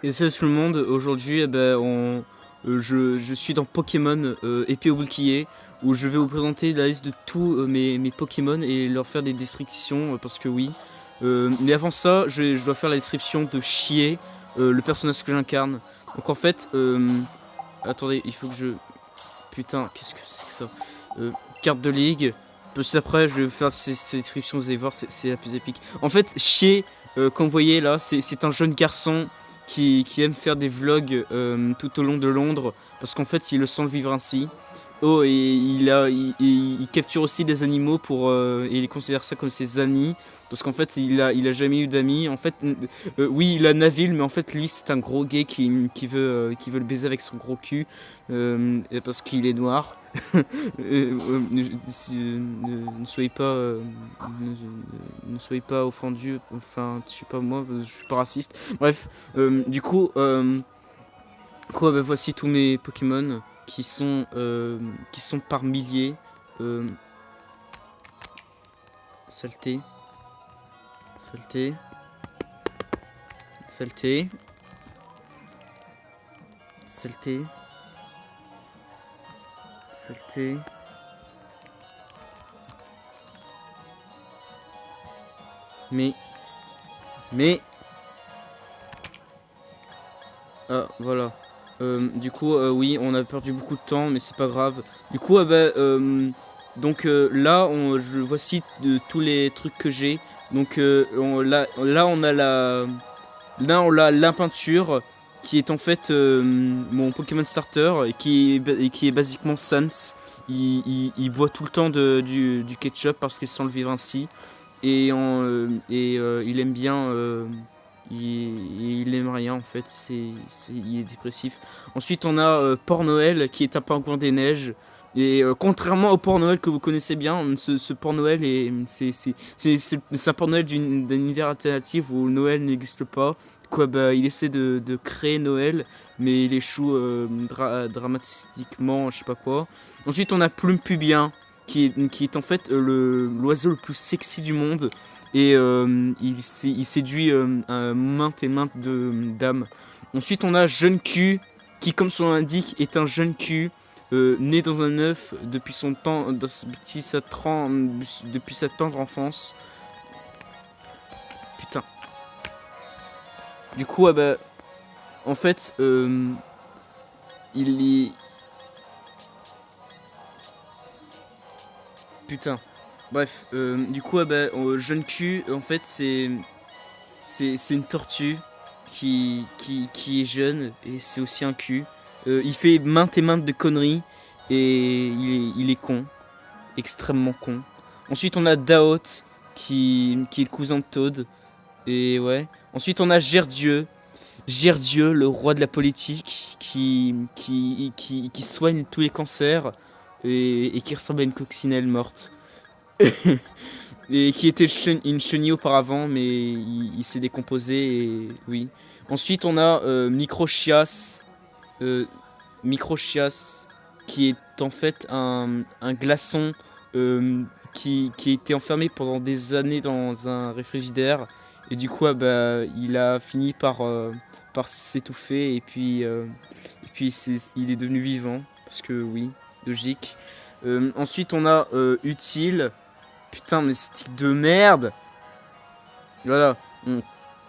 Et salut tout le monde, aujourd'hui je suis dans Pokémon épée au bouclier où je vais vous présenter la liste de tous mes Pokémon et leur faire des descriptions parce que oui. Mais avant ça, je dois faire la description de Chier, le personnage que j'incarne. Donc en fait, attendez, il faut que je... Putain, qu'est-ce que c'est que ça carte de ligue. Plus après, je vais faire ces descriptions, vous allez voir, c'est la plus épique. En fait, Chier, comme vous voyez là, c'est un jeune garçon qui aime faire des vlogs tout au long de Londres parce qu'en fait il le sent le vivre ainsi. Oh, et il capture aussi des animaux pour et il considère ça comme ses amis parce qu'en fait il a jamais eu d'amis. En fait, oui, il a Naville, mais en fait lui c'est un gros gay qui veut le baiser avec son gros cul parce qu'il est noir. Ne soyez pas ne soyez pas offendus. Enfin, je sais pas, moi je suis pas raciste. Bref, du coup, bah, voici tous mes Pokémon qui sont par milliers. Saleté, saleté, saleté, saleté, saleté. Mais, ah voilà. Du coup, oui, on a perdu beaucoup de temps, mais c'est pas grave. Du coup, donc là, voici tous les trucs que j'ai. Donc là, on a la peinture qui est en fait mon Pokémon starter et qui est basiquement Sans. Il boit tout le temps du ketchup parce qu'il sent le vivre ainsi. Il aime bien. Il aime rien en fait, il est dépressif. Ensuite on a Port Noël qui est un pingouin des neiges. Et contrairement au Port Noël que vous connaissez bien, ce Port Noël c'est un Port Noël d'un univers alternatif où Noël n'existe pas. Quoi, bah, il essaie de créer Noël, mais il échoue dramatiquement, je sais pas quoi. Ensuite on a Plume Pubien qui est en fait l'oiseau le plus sexy du monde. Et il séduit maintes et maintes dames. Ensuite, on a Jeune Q, qui, comme son nom l'indique, est un jeune Q, né dans un œuf depuis son temps, depuis sa tendre enfance. Putain. Du coup, en fait, il est... Putain. Bref, du coup, Jeune Q, en fait, c'est une tortue qui est jeune et c'est aussi un cul. Il fait maintes et maintes de conneries et il est con, extrêmement con. Ensuite on a Daot qui est le cousin de Toad et ouais. Ensuite on a Gerdieu, le roi de la politique qui soigne tous les cancers et qui ressemble à une coccinelle morte. Et qui était une chenille auparavant, mais il s'est décomposé et oui. Ensuite, on a Microchias, Microchias, qui est en fait un glaçon qui a été enfermé pendant des années dans un réfrigérateur. Et du coup, il a fini par s'étouffer et puis il est devenu vivant. Parce que oui, logique. Ensuite, on a Utile. Putain, mais stick de merde. Voilà.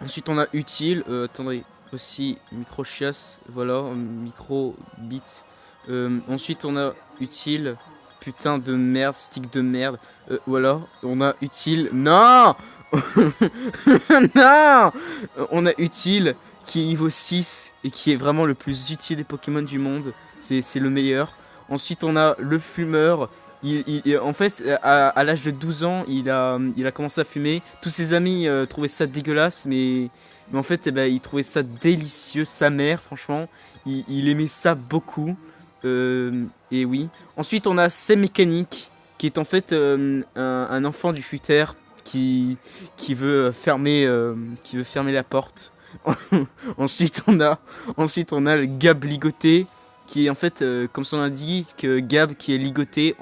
Ensuite, on a Utile. Attendez. Aussi, Microchias. Voilà. Micro Bits. Ensuite, on a Utile. Putain de merde. Stick de merde. Voilà. On a Utile. Non. Non. On a Utile. Qui est niveau 6. Et qui est vraiment le plus utile des Pokémon du monde. C'est le meilleur. Ensuite, on a le fumeur. En fait, à l'âge de 12 ans, il a commencé à fumer. Tous ses amis trouvaient ça dégueulasse, mais en fait, il trouvait ça délicieux. Sa mère, franchement, il aimait ça beaucoup. Et oui. Ensuite, on a C Mécanique, qui est en fait un enfant du futur qui veut fermer la porte. Ensuite, on a le Gab ligoté qui est en fait, comme son indique, Gab qui est ligoté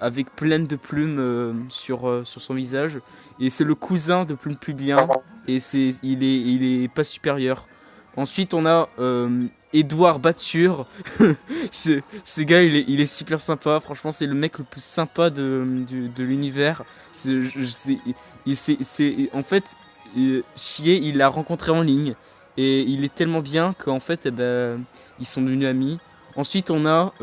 avec plein de plumes sur son visage. Et c'est le cousin de Plume Pubien. Et il est pas supérieur. Ensuite, on a Edouard Bature. Ce gars, il est super sympa. Franchement, c'est le mec le plus sympa de l'univers. En fait, Chier, il l'a rencontré en ligne. Et il est tellement bien qu'en fait, eh ben, ils sont devenus amis. Ensuite, on a,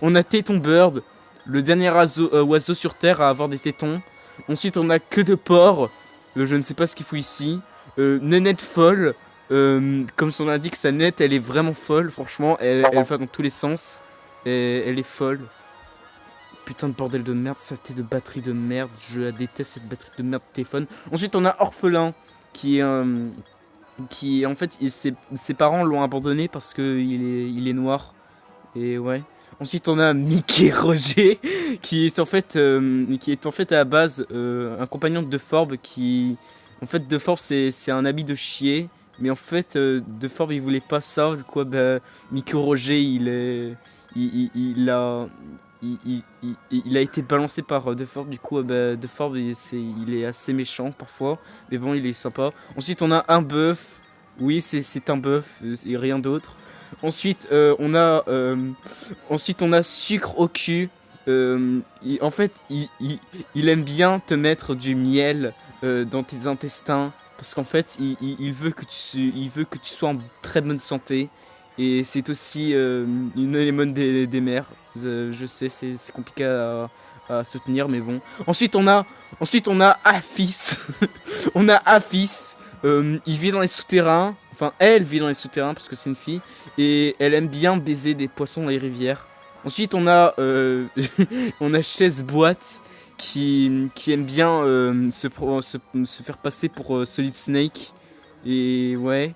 on a Téton Bird, le dernier oiseau sur Terre à avoir des tétons. Ensuite, on a Que de porc. Je ne sais pas ce qu'il fout ici. Nénette folle. Comme son indique, sa nette, elle est vraiment folle. Franchement, elle va dans tous les sens. Et elle est folle. Putain de bordel de merde, saleté de batterie de merde. Je la déteste, cette batterie de merde de téléphone. Ensuite, on a Orphelin, qui en fait, ses parents l'ont abandonné parce que il est noir. Et ouais. Ensuite, on a Mickey Roger, qui est en fait à la base un compagnon de DeForb qui, en fait, DeForb c'est un ami de Chier, mais en fait, DeForb il voulait pas ça. Du coup, bah, Mickey Roger il a été balancé par DeForb. Du coup, bah, DeForb il est assez méchant parfois, mais bon, il est sympa. Ensuite, on a un bœuf. Oui, c'est un bœuf et rien d'autre. Ensuite, ensuite, on a Sucre au cul. En fait, il aime bien te mettre du miel dans tes intestins. Parce qu'en fait, il veut il veut que tu sois en très bonne santé. Et c'est aussi une anémone des mers. Je sais, c'est compliqué à soutenir, mais bon. Ensuite, on a Afis. On a Afis. Il vit dans les souterrains. Enfin, elle vit dans les souterrains parce que c'est une fille. Et elle aime bien baiser des poissons dans les rivières. Ensuite, on a, on a Chaise Boîte qui aime bien se faire passer pour Solid Snake. Et ouais.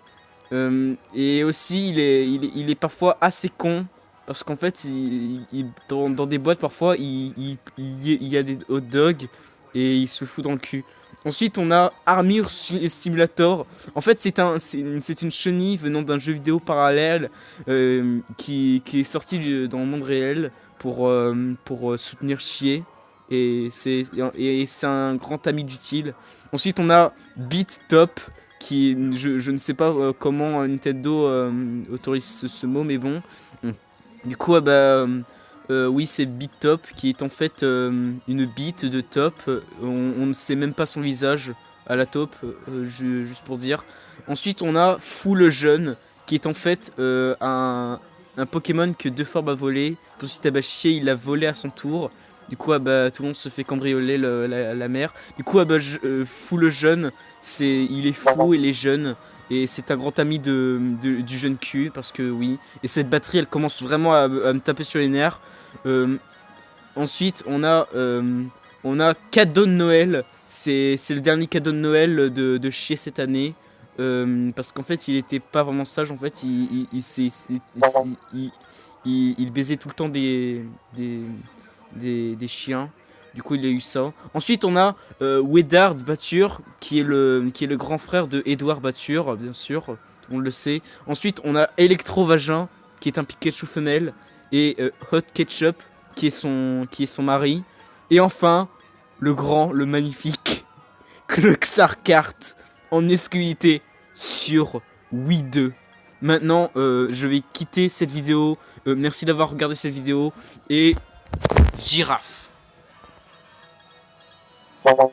Et aussi, il est parfois assez con. Parce qu'en fait, dans des boîtes, parfois, il y a des hot dogs et il se fout dans le cul. Ensuite, on a Armure Simulator. En fait, c'est une chenille venant d'un jeu vidéo parallèle qui est sorti dans le monde réel pour soutenir Chier. Et c'est un grand ami d'utile. Ensuite, on a Beat Top. Je ne sais pas comment Nintendo autorise ce mot, mais bon. Du coup, oui, c'est Beat Top qui est en fait une beat de Top. On ne sait même pas son visage à la Top, juste pour dire. Ensuite, on a Fou le Jeune qui est en fait un Pokémon que DeForb a volé. Pour si t'as chier, il l'a volé à son tour. Du coup, tout le monde se fait cambrioler la mer. Du coup, Fou le Jeune, il est fou et il est jeune. Et c'est un grand ami du jeune cul, parce que oui. Et cette batterie, elle commence vraiment à me taper sur les nerfs. Ensuite, on a Cadeau de Noël. C'est le dernier cadeau de Noël de Chier cette année. Parce qu'en fait, il était pas vraiment sage. En fait, il baisait tout le temps des chiens. Du coup, il a eu ça. Ensuite, on a Wedard Bature, qui est le grand frère de Edouard Bature, bien sûr, tout le monde le sait. Ensuite, on a Electro-Vagin, qui est un Pikachu femelle, et Hot Ketchup, qui est son mari. Et enfin, le grand, le magnifique Cloxarcart, en exclusivité sur Wii 2. Maintenant, je vais quitter cette vidéo. Merci d'avoir regardé cette vidéo. Et girafe.